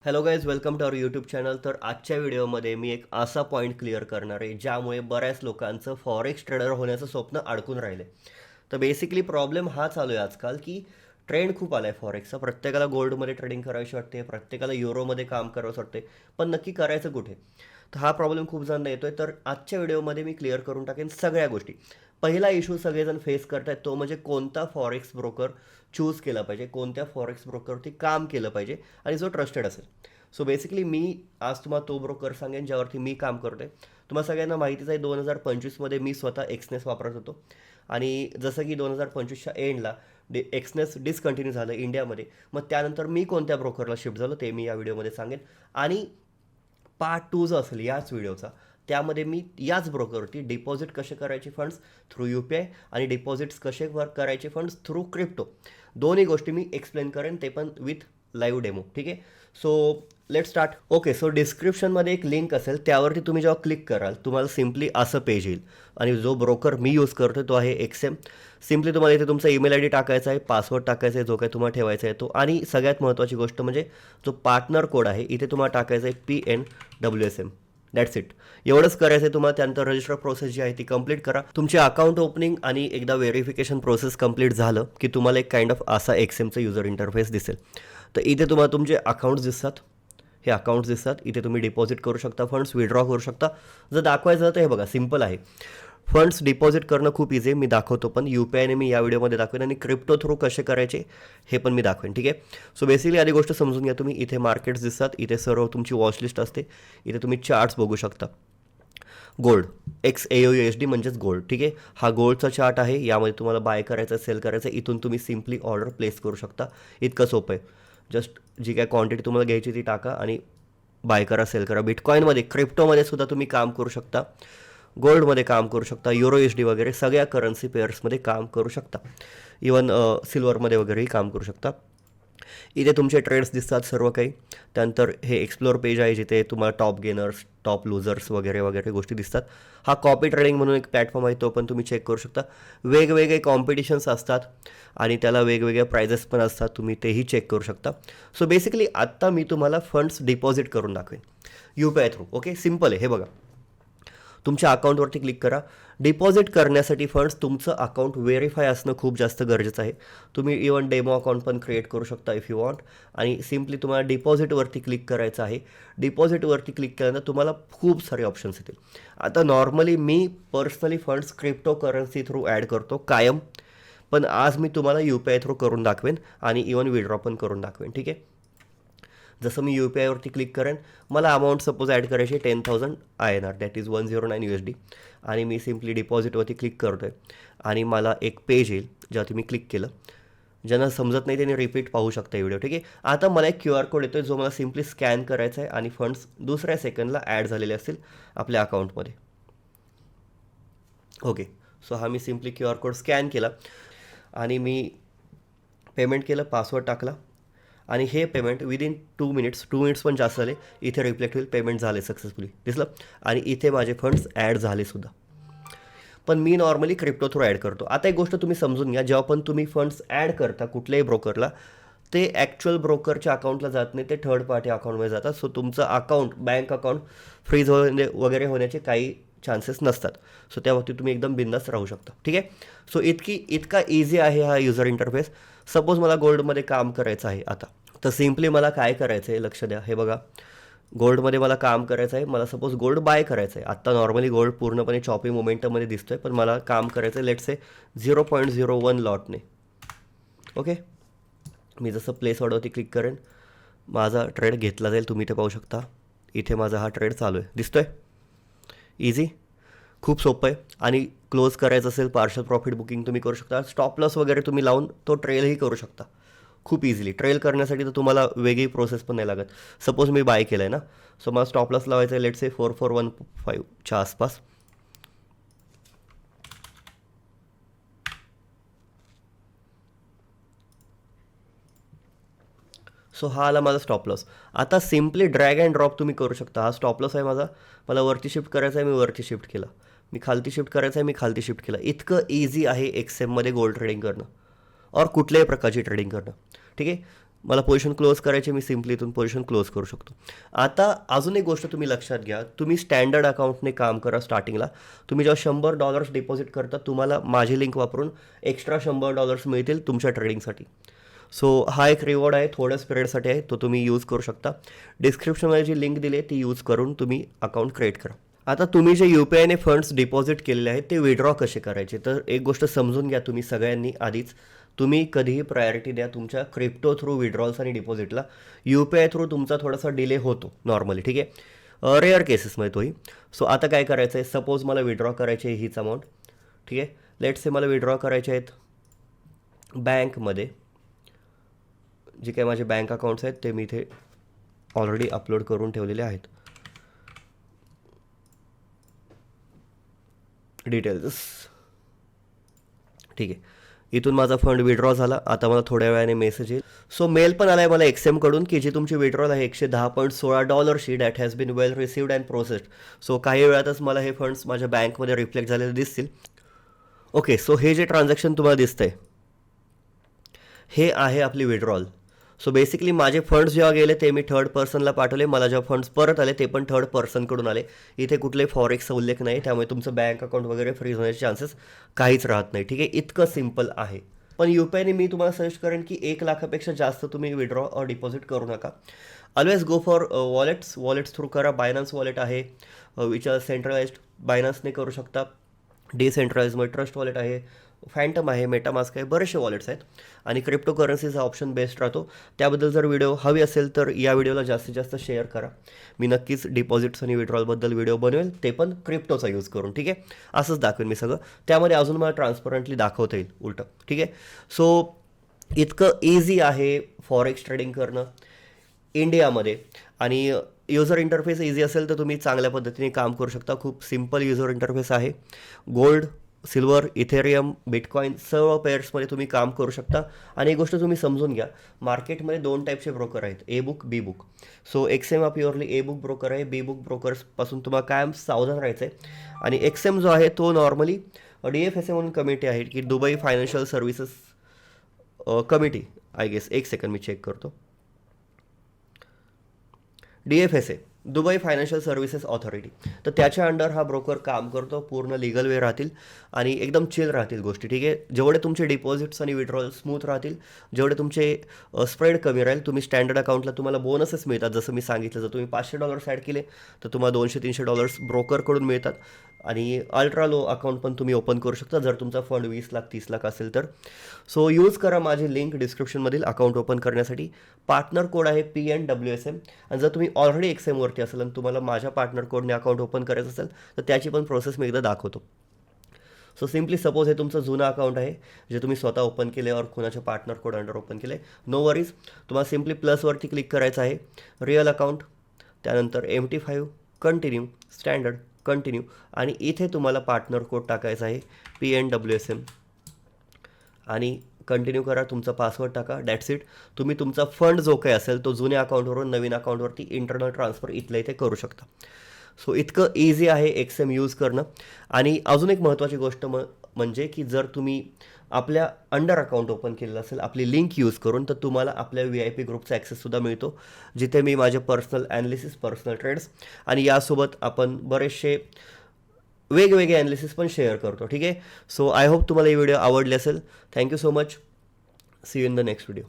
Hello guys, welcome to our YouTube channel. तर आजच्या व्हिडिओमध्ये मी एक असा पॉईंट क्लिअर करणार आहे ज्यामुळे बऱ्याच लोकांचं फॉरेक्स ट्रेडर होण्याचं स्वप्न अडकून राहिले. तर बेसिकली प्रॉब्लेम हा चालू आहे आजकाल की ट्रेंड खूप आला आहे फॉरेक्सचा. प्रत्येकाला गोल्डमध्ये ट्रेडिंग करायची वाटते, प्रत्येकाला युरोमध्ये काम करावंसं वाटते, पण नक्की करायचं कुठे? तर हा प्रॉब्लेम खूप जणांना येतो आहे. तर आजच्या व्हिडिओमध्ये मी क्लिअर करून टाकेन सगळ्या गोष्टी. पहिला इश्यू सगळेजण फेस करतात तो म्हणजे कोणता फॉरेक्स ब्रोकर चूज केला पाहिजे, कोणत्या फॉरेक्स ब्रोकरवरती काम केलं पाहिजे आणि जो ट्रस्टेड असेल. सो बेसिकली मी आज तुम्हाला तो ब्रोकर सांगेन ज्यावरती मी काम करतो आहे. तुम्हाला सगळ्यांना माहितीच आहे 2025मध्ये मी स्वतः एक्सनेस वापरत होतो आणि जसं की 2025च्या एंडला एक्सनेस डिसकंटिन्यू झालं इंडियामध्ये. मग त्यानंतर मी कोणत्या ब्रोकरला शिफ्ट झालो ते मी या व्हिडिओमध्ये सांगेन. आणि पार्ट 2 जो असेल याच व्हिडिओचा, त्यामध्ये मी याच ब्रोकरवरती डिपॉझिट कसे करायचे funds through U P I आणि डिपॉझिट्स कसे वर्क करायचे फंड्स थ्रू क्रिप्टो, दोन्ही गोष्टी मी एक्सप्लेन करेन, ते पण विथ लाईव्ह डेमो. ठीक आहे, so let start. Okay, so डिस्क्रिप्शनमध्ये एक लिंक असेल, त्यावरती तुम्ही जेव्हा क्लिक कराल तुम्हाला सिम्पली असं पेज येईल. आणि जो ब्रोकर मी यूज करतो तो आहे एक्सएम. सिम्पली तुम्हाला इथे तुमचा ईमेल आय डी टाकायचा आहे, पासवर्ड टाकायचा आहे, जो काही तुम्हाला ठेवायचा आहे तो. आणि सगळ्यात महत्त्वाची गोष्ट म्हणजे जो पार्टनर कोड आहे इथे तुम्हाला टाकायचा आहे PNWSM. That's it. एवढंच करायचं आहे तुम्हाला. त्यानंतर रजिस्टर प्रोसेस जी आहे ती कंप्लीट करा. तुमचे अकाउंट ओपनिंग आणि एकदा व्हेरिफिकेशन प्रोसेस कंप्लीट झालं की तुम्हाला एक काइंड ऑफ असा एक्सएमचं युजर इंटरफेस दिसेल. तर इथे तुम्हाला तुमचे अकाउंट्स दिसतात, हे अकाउंट्स दिसतात. इथे तुम्ही डिपॉझिट करू शकता, फंड्स विड्रॉ करू शकता. जर दाखवायचं तर हे बघा सिम्पल आहे. फंड्स डिपॉझिट करणं खूप इझी आहे, मी दाखवतो. पण यू पी आयने मी या व्हिडिओमध्ये दाखवेन आणि क्रिप्टो थ्रू कसे करायचे हे पण मी दाखवेन. ठीक आहे, सो बेसिकली आधी गोष्ट समजून घ्या तुम्ही. इथे मार्केट्स दिसतात, इथे सर्व तुमची वॉच लिस्ट असते, इथे तुम्ही चार्ट्स बघू शकता. गोल्ड XAUUSD म्हणजेच गोल्ड. ठीक आहे, हा गोल्डचा चार्ट आहे. यामध्ये तुम्हाला बाय करायचं, सेल करायचं, इथून तुम्ही सिम्पली ऑर्डर प्लेस करू शकता. इतकं सोपं आहे. जस्ट जी काय क्वांटिटी तुम्हाला घ्यायची ती टाका आणि बाय करा, सेल करा. बिटकॉईनमध्ये, क्रिप्टोमध्ये सुद्धा तुम्ही काम करू शकता, गोल्डमध्ये काम करू शकता, युरो USD वगैरे सगळ्या करन्सी पेअर्समध्ये काम करू शकता. इवन सिल्वरमध्ये वगैरेही काम करू शकता. इथे तुमचे ट्रेड्स दिसतात सर्व काही. त्यानंतर हे एक्सप्लोअर पेज आहे जिथे तुम्हाला टॉप गेनर्स, टॉप लुझर्स वगैरे वगैरे गोष्टी दिसतात. हा कॉपी ट्रेडिंग म्हणून एक प्लॅटफॉर्म आहे, तो पण तुम्ही चेक करू शकता. वेगवेगळे कॉम्पिटिशन्स असतात आणि त्याला वेगवेगळ्या प्राइजेस पण असतात, तुम्ही तेही चेक करू शकता. सो बेसिकली आत्ता मी तुम्हाला फंड्स डिपॉझिट करून दाखवेन U P I through. Okay, simple आहे. हे बघा, तुमच्या अकाउंटवरती क्लिक करा. डिपॉझिट करण्यासाठी फंड्स तुमचं अकाउंट व्हेरीफाय असणं खूप जास्त गरजेचं आहे. तुम्ही इवन डेमो अकाउंट पण क्रिएट करू शकता इफ यू वॉन्ट. आणि सिम्पली तुम्हाला डिपॉझिटवरती क्लिक करायचं आहे. डिपॉझिटवरती क्लिक केल्यानंतर तुम्हाला खूप सारे ऑप्शन्स येतील. आता नॉर्मली मी personally funds cryptocurrency through add करतो कायम, पण आज मी तुम्हाला यू पी आय थ्रू करून दाखवेन आणि इवन विड्रॉ पण करून दाखवेन. ठीक आहे, जसं मी यू पी आयवरती क्लिक करेन, मला अमाऊंट सपोज ॲड करायची 10,000 INR, दॅट इज 109 USD. आणि मी सिम्पली डिपॉझिटवरती क्लिक करतो आहे आणि मला एक पेज येईल ज्यावरती मी क्लिक केलं. ज्यांना समजत नाही त्यांनी रिपीट पाहू शकता व्हिडिओ. ठीक आहे, आता मला एक QR कोड येतो जो मला सिम्पली स्कॅन करायचा आहे आणि फंड्स दुसऱ्या सेकंडला ॲड झालेले असतील आपल्या अकाउंटमध्ये. ओके, सो हा मी सिम्पली QR कोड स्कॅन केला आणि मी पेमेंट केलं, पासवर्ड टाकला आणि हे पेमेंट विदिन 2 मिनिट्स पण जास्त झाले, इथे रिफ्लेक्ट होईल पेमेंट झाले सक्सेसफुली, दिसलं. आणि इथे माझे फंड्स ॲड झाले सुद्धा. पण मी नॉर्मली क्रिप्टो थ्रू ॲड करतो. आता एक गोष्ट तुम्ही समजून घ्या, जेव्हा पण तुम्ही फंड्स ॲड करता कुठल्याही ब्रोकरला, ते ॲक्च्युअल ब्रोकरच्या अकाउंटला जात नाही, ते थर्ड पार्टी अकाउंटमध्ये जातात. सो तुमचं अकाउंट, बँक अकाउंट फ्रीज वगैरे होण्याचे काही चान्सेस नसतात. सो त्या बाबतीत तुम्ही एकदम बिंदास राहू शकता. ठीक आहे, सो इतका इझी आहे हा युजर इंटरफेस. सपोज मला गोल्डमध्ये काम करायचं आहे आता, तर सिम्पली मला काय करायचं आहे लक्ष द्या. हे बघा, गोल्डमध्ये मला काम करायचं आहे. मला सपोज गोल्ड बाय करायचं आहे. आत्ता नॉर्मली गोल्ड पूर्णपणे चॉपी मोमेंटममध्ये दिसतो आहे, पण मला काम करायचं आहे लेट्स से 0.01 लॉटने. ओके, मी जसं प्लेस ऑर्डरवरती क्लिक करेन, माझा ट्रेड घेतला जाईल. तुम्ही इथे पाहू शकता, इथे माझा हा ट्रेड चालू आहे, दिसतो आहे. इझी, खूप सोपं आहे. आणि क्लोज करायचं असेल, पार्शल प्रॉफिट बुकिंग तुम्ही करू शकता. स्टॉप लॉस वगैरे तुम्ही लावून तो ट्रेलही करू शकता खूप इझिली. ट्रेल करण्यासाठी तर तुम्हाला वेगळी प्रोसेस पण नाही लागत. सपोज मी बाय केलं आहे ना, सो मला स्टॉप लॉस लावायचं आहे लेट से 4415च्या आसपास. सो हा आला माझा स्टॉप लॉस. आता सिम्पली ड्रॅग अँड ड्रॉप तुम्ही करू शकता. हा स्टॉप लॉस आहे माझा, मला वरती शिफ्ट करायचा आहे, मी वरती शिफ्ट केला. मी खालती शिफ्ट करायचं आहे, मी खालती शिफ्ट केला. इतकं इझी आहे एक्सएममध्ये गोल्ड ट्रेडिंग करणं और कुठल्याही प्रकारची ट्रेडिंग करणं. ठीक आहे, मला पोझिशन क्लोज करायची, मी सिम्पली इथून पोझिशन क्लोज करू शकतो. आता अजून एक गोष्ट तुम्ही लक्षात घ्या, तुम्ही स्टँडर्ड अकाउंटने काम करा स्टार्टिंगला. तुम्ही जेव्हा $100 डिपॉझिट करता, तुम्हाला माझी लिंक वापरून एक्स्ट्रा $100 मिळतील तुमच्या ट्रेडिंगसाठी. सो हा एक रिवॉर्ड आहे, थोड्याच पिरियडसाठी आहे, तो तुम्ही यूज करू शकता. डिस्क्रिप्शनमध्ये जी लिंक दिली आहे ती यूज करून तुम्ही अकाउंट क्रिएट करा. आता तुम्ही जे UPIने फंड्स डिपॉझिट केलेले आहेत ते विड्रॉ कसे करायचे, तर एक गोष्ट समजून घ्या तुम्ही सगळ्यांनी आधीच. तुम्ही कधीही प्रायोरिटी द्या तुमच्या क्रिप्टो थ्रू विड्रॉल्स आणि डिपॉझिटला. UPI थ्रू तुमचा थोडासा डिले होतो नॉर्मली, ठीक आहे, रेअर केसेसमध्ये तोही. सो आता काय करायचं आहे, सपोज मला विड्रॉ करायची आहे हीच अमाऊंट, ठीक आहे. लेट्स से मला विड्रॉ करायचे आहेत बँकमध्ये. जे काही माझे बँक अकाउंट्स आहेत ते मी इथे ऑलरेडी अपलोड करून ठेवलेले आहेत डिटेल्स, ठीक आहे. इथून माझा फंड विड्रॉ झाला. आता मला थोड्या वेळाने मेसेज येईल. सो मेल पण आला आहे मला एक्सएमकडून की जी तुमची विड्रॉल आहे $110.16 that has been well received and processed. So काही वेळातच मला हे फंड्स माझ्या बँकमध्ये रिफ्लेक्ट झालेले दिसतील. ओके, सो हे जे ट्रान्झॅक्शन तुम्हाला दिसतंय हे आहे आपली विड्रॉल. सो बेसिकली माझे फंड्स जेव्हा गेले ते मी थर्ड पर्सनला पाठवले. मला जेव्हा फंड्स परत आले ते पण थर्ड पर्सनकडून आले. इथे कुठलाही फॉरेक्सचा उल्लेख नाही, त्यामुळे तुमचं बँक अकाउंट वगैरे फ्रीज होण्याचे चान्सेस काहीच राहत नाही, ठीक आहे. इतकं सिम्पल आहे. पण UPIने मी तुम्हाला सजेस्ट करेन की 1 लाखापेक्षा जास्त तुम्ही विड्रॉ और डिपॉझिट करू नका. Always go for wallets through करा. बायनान्स वॉलेट आहे, विच आर सेंट्रलाइज्ड, बायनान्सने करू शकता. डिसेंट्रलाइजमध्ये ट्रस्ट वॉलेट आहे, फॅन्टम आहे, मेटामास्क आहे, बरेचसे वॉलेट्स आहेत. आणि क्रिप्टो करन्सीचा ऑप्शन बेस्ट राहतो. त्याबद्दल जर व्हिडिओ हवी असेल तर या व्हिडिओला जास्तीत जास्त शेअर करा. मी नक्कीच डिपॉझिट्स आणि विड्रॉलबद्दल व्हिडिओ बनवेल, ते पण क्रिप्टोचा यूज करून, ठीक आहे. असंच दाखवेन मी सगळं. त्यामध्ये अजून मला ट्रान्सपरंटली दाखवता येईल उलटं, ठीक आहे. सो इतकं इझी आहे फॉरेक्स ट्रेडिंग करणं इंडियामध्ये. आणि युजर इंटरफेस इझी असेल तर तुम्ही चांगल्या पद्धतीने काम करू शकता. खूप सिम्पल युजर इंटरफेस आहे. गोल्ड, सिल्वर, इथेरियम, बिटकॉईन सर्व पेअर्समध्ये तुम्ही काम करू शकता. आणि एक गोष्ट तुम्ही समजून घ्या, मार्केटमध्ये 2 टाईपचे ब्रोकर आहेत, A book, B book. So XM हा प्युअरली ए बुक ब्रोकर आहे. बी बुक ब्रोकर्सपासून तुम्हाला कायम सावधान राहायचं आहे. आणि XM जो आहे तो नॉर्मली DFSA म्हणून कमिटी आहे की Dubai financial services committee, I guess. एक सेकंड मी चेक करतो. DFSA, Dubai financial services authority. तर त्याच्या अंडर हा ब्रोकर काम करतो. पूर्ण लिगल वे राहतील आणि एकदम चिल राहतील गोष्टी, ठीक आहे. जेवढे तुमचे डिपॉझिट्स आणि विड्रॉल स्मूथ राहतील, जेवढे तुमचे स्प्रेड कमी राहील. तुम्ही स्टँडर्ड अकाउंटला तुम्हाला बोनसेस मिळतात, जसं मी सांगितलं. जर तुम्ही $500 ॲड केले तर तुम्हाला $200-300 ब्रोकरकडून मिळतात. आणि अल्ट्रा लो अकाउंट पण तुम्ही ओपन करू शकता जर तुमचा फंड 20 लाख 30 लाख असेल तर. सो यूज करा माझी लिंक डिस्क्रिप्शनमधील अकाउंट ओपन करण्यासाठी. पार्टनर कोड आहे PNWSM. आणि जर तुम्ही ऑलरेडी XMवरती असेल आणि तुम्हाला माझ्या पार्टनर कोडने अकाउंट ओपन करायचं असेल तर त्याची पण प्रोसेस मी एकदा दाखवतो. सो सिम्पली सपोज हे तुमचं जुनं अकाउंट आहे जे तुम्ही स्वतः ओपन केले और कोणाच्या पार्टनर कोड अंडर ओपन केले, नो वरीज. तुम्हाला सिम्पली प्लसवरती क्लिक करायचं आहे, रिअल अकाउंट, त्यानंतर MT5, कंटिन्यू, स्टँडर्ड, कंटिन्यू. आणि इथे तुम्हाला पार्टनर कोड टाकायचा आहे PNWSM आणि कंटिन्यू करा. तुमचा पासवर्ड टाका, दॅट्स इट. तुम्ही तुमचा फंड जो काही असेल तो जुन्या अकाउंटवरून नवीन अकाउंटवरती इंटरनल ट्रान्सफर इथल्या इथे करू शकता. सो इतकं इझी आहे XM यूज करणं. आणि अजून एक महत्त्वाची गोष्ट म्हणजे की जर तुम्ही आपल्या अंडर अकाउंट ओपन केलेलं असेल आपली लिंक यूज करून, तर तुम्हाला आपल्या VIP ग्रुपचा ॲक्सेससुद्धा मिळतो, जिथे मी माझे पर्सनल ॲनालिसिस, पर्सनल ट्रेड्स आणि यासोबत आपण बरेचसे वेगवेगळे ॲनालिसिस पण शेअर करतो, ठीक आहे. सो आय होप तुम्हाला ही व्हिडिओ आवडली असेल. Thank you so much. See you in the next video.